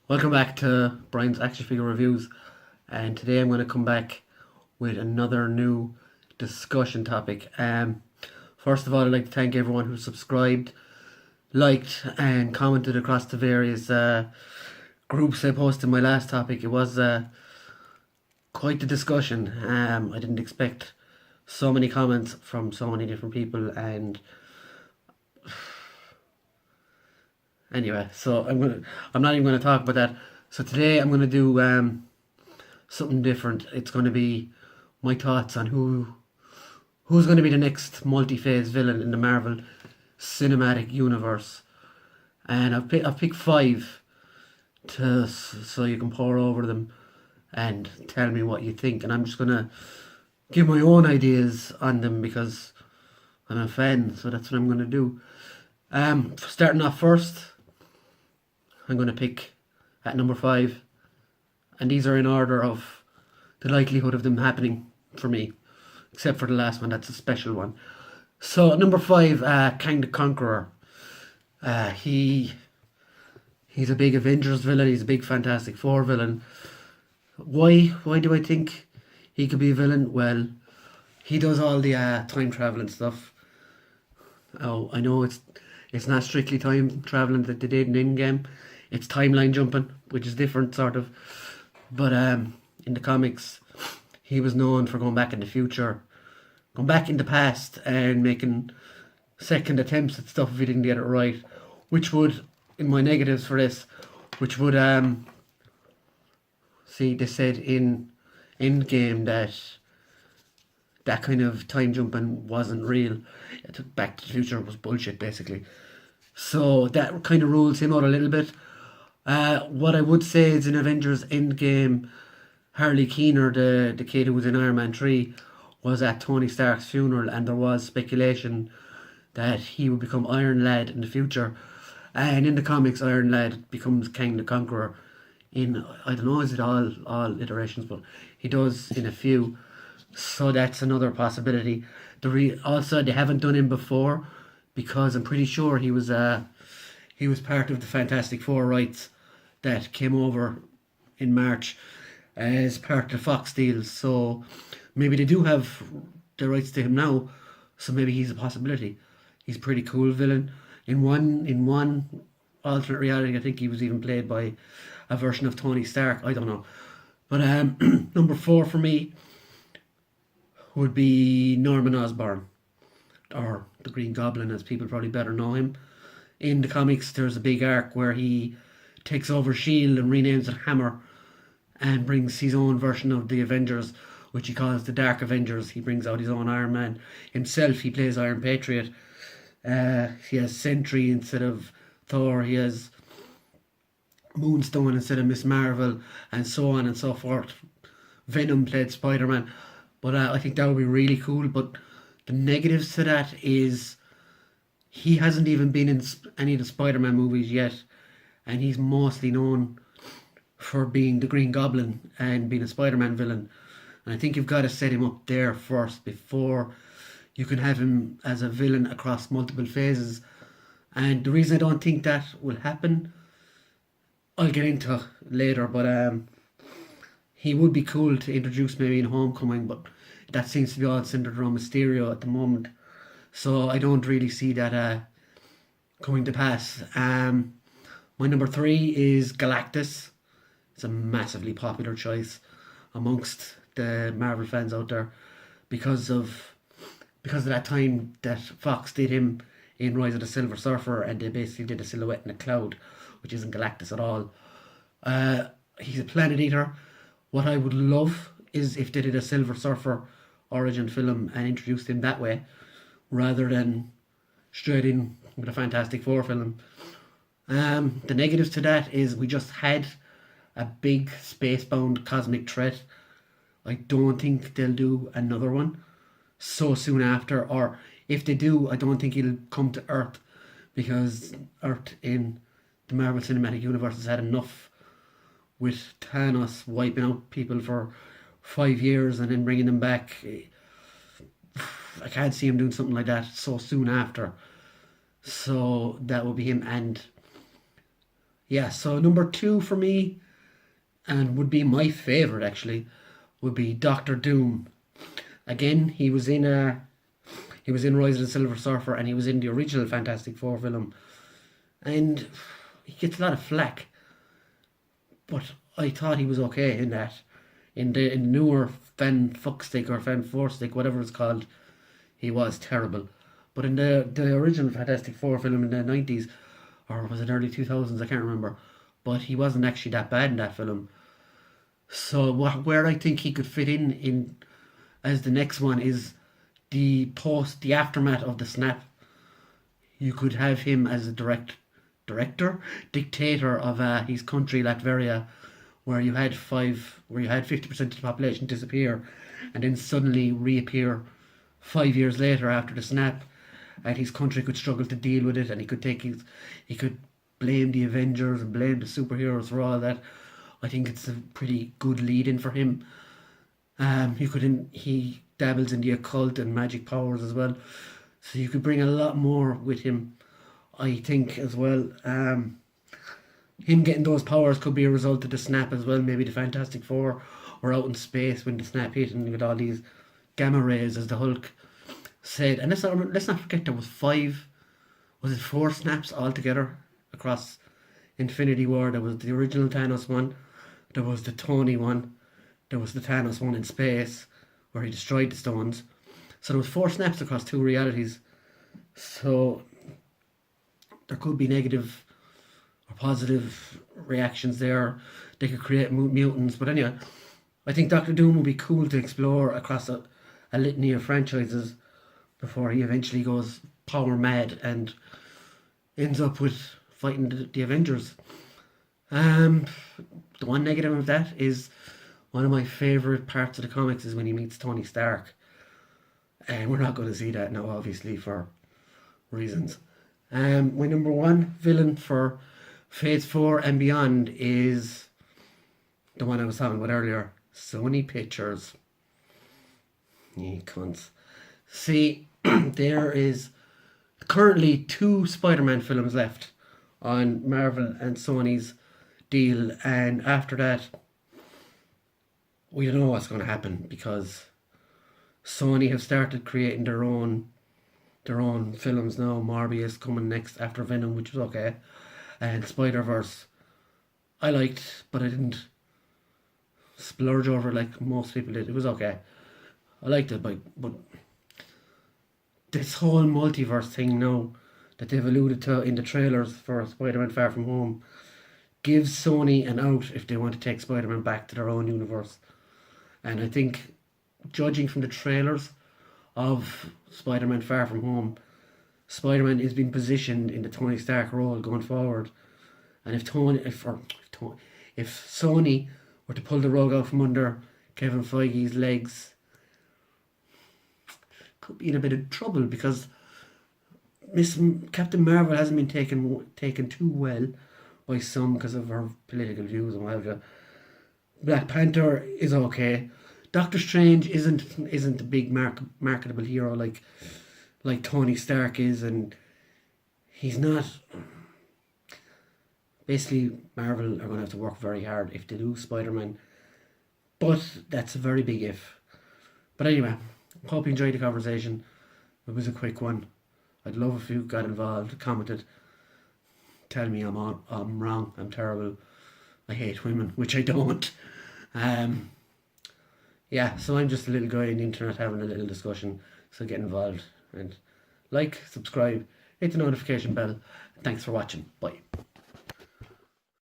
Welcome back to Brian's Action Figure Reviews, and today I'm going to come back with another new discussion topic. First of all, I'd like to thank everyone who subscribed, liked, and commented across the various groups I posted my last topic. It was quite the discussion. I didn't expect so many comments from so many different people, and anyway, I'm not even gonna talk about that. So today I'm gonna do something different. It's gonna be my thoughts on who's gonna be the next multi-phase villain in the Marvel Cinematic Universe, and I've picked five so you can pour over them and tell me what you think. And I'm just gonna give my own ideas on them because I'm a fan. So that's what I'm gonna do. Starting off first, I'm going to pick at number five, and these are in order of the likelihood of them happening for me, except for the last one. That's a special one. So at number five, Kang the Conqueror. Uh, he he's a big Avengers villain. He's a big Fantastic Four villain. Why do I think he could be a villain? Well, he does all the time travel and stuff. Oh, I know it's not strictly time traveling that they did in Endgame. It's timeline jumping, which is different, sort of. But in the comics, he was known for going back in the future, going back in the past, and making second attempts at stuff if he didn't get it right. Which would, in my negatives for this, which would see they said in Endgame that that kind of time jumping wasn't real. Back to the Future was bullshit, basically. So that kind of rules him out a little bit. What I would say is in Avengers Endgame, Harley Keener, the kid who was in Iron Man 3, was at Tony Stark's funeral, and there was speculation that he would become Iron Lad in the future. And in the comics, Iron Lad becomes Kang the Conqueror in, I don't know, is it all iterations, but he does in a few. So that's another possibility. Also, they haven't done him before because I'm pretty sure he was part of the Fantastic Four rights that came over in March as part of the Fox deal. So maybe they do have the rights to him now. So maybe he's a possibility. He's a pretty cool villain. In one alternate reality, I think he was even played by a version of Tony Stark. I don't know. But number four for me would be Norman Osborn, or the Green Goblin, as people probably better know him. In the comics, there's a big arc where he takes over Shield and renames it Hammer, and brings his own version of the Avengers, which he calls the Dark Avengers. He brings out his own Iron Man himself. He plays Iron Patriot. He has Sentry instead of Thor. He has Moonstone instead of Miss Marvel, and so on and so forth. Venom played Spider Man. But I think that would be really cool. But the negatives to that is he hasn't even been in any of the Spider Man movies yet, and he's mostly known for being the Green Goblin and being a Spider Man villain. And I think you've got to set him up there first before you can have him as a villain across multiple phases. And the reason I don't think that will happen, I'll get into later, but he would be cool to introduce maybe in Homecoming, but that seems to be all centered around Mysterio at the moment. So I don't really see that coming to pass. My number three is Galactus. It's a massively popular choice amongst the Marvel fans out there because of that time that Fox did him in Rise of the Silver Surfer, and they basically did a silhouette in a cloud, which isn't Galactus at all. He's a planet eater. What I would love is if they did a Silver Surfer origin film and introduced him that way, rather than straight in with a Fantastic Four film. The negatives to that is we just had a big spacebound cosmic threat. I don't think they'll do another one so soon after, or if they do, I don't think he'll come to Earth, because Earth in the Marvel Cinematic Universe has had enough with Thanos wiping out people for 5 years and then bringing them back. I can't see him doing something like that so soon after. So that would be him. And Yeah, so number two for me, and would be my favorite actually, would be Doctor Doom. Again, he was in Rise of the Silver Surfer, and he was in the original Fantastic Four film, and he gets a lot of flack, but I thought he was okay in that. In the newer Fan Fuckstick or Fan Four Stick, whatever it's called, he was terrible. But in the original Fantastic Four film in the 90s, or was it early 2000s, I can't remember, but he wasn't actually that bad in that film. So where I think he could fit in as the next one is the aftermath of the snap. You could have him as a dictator of his country, Latveria, where you had 50% of the population disappear, and then suddenly reappear 5 years later after the snap, and his country could struggle to deal with it, and he could blame the Avengers and blame the superheroes for all that. I think it's a pretty good lead in for him. He dabbles in the occult and magic powers as well, so you could bring a lot more with him. I think as well. Him getting those powers could be a result of the snap as well. Maybe the Fantastic Four were out in space when the snap hit, and you got all these gamma rays, as the Hulk said. And let's not forget there was four snaps altogether across Infinity War. There was the original Thanos one, there was the Tony one, there was the Thanos one in space where he destroyed the stones. So there was four snaps across two realities. So there could be negative or positive reactions there. They could create mutants. But anyway, I think Doctor Doom would be cool to explore across a litany of franchises before he eventually goes power mad and ends up with fighting the Avengers. The one negative of that is one of my favourite parts of the comics is when he meets Tony Stark. And we're not going to see that now, obviously, for reasons. My number one villain for Phase 4 and beyond is the one I was talking about earlier, Sony Pictures. Ye cunts. See, there is currently two Spider-Man films left on Marvel and Sony's deal, and after that, we don't know what's going to happen because Sony have started creating their own films now. Marve is coming next after Venom, which was okay, and Spider-Verse I liked, but I didn't splurge over like most people did. It was okay. I liked it, but this whole multiverse thing now that they've alluded to in the trailers for Spider-Man Far From Home gives Sony an out if they want to take Spider-Man back to their own universe. And I think, judging from the trailers of Spider-Man Far From Home, Spider-Man is being positioned in the Tony Stark role going forward. And if Sony were to pull the rug out from under Kevin Feige's legs, could be in a bit of trouble because Captain Marvel hasn't been taken too well by some because of her political views and what have you. Black Panther is okay. Doctor Strange isn't a big marketable hero like Tony Stark is, and he's not. Basically, Marvel are going to have to work very hard if they do Spider-Man, but that's a very big if. But anyway, hope you enjoyed the conversation. It was a quick one. I'd love if you got involved, commented, tell me I'm wrong, I'm terrible, I hate women, which I don't. Yeah, so I'm just a little guy on the internet having a little discussion, so get involved and like, subscribe, hit the notification bell. Thanks for watching. Bye.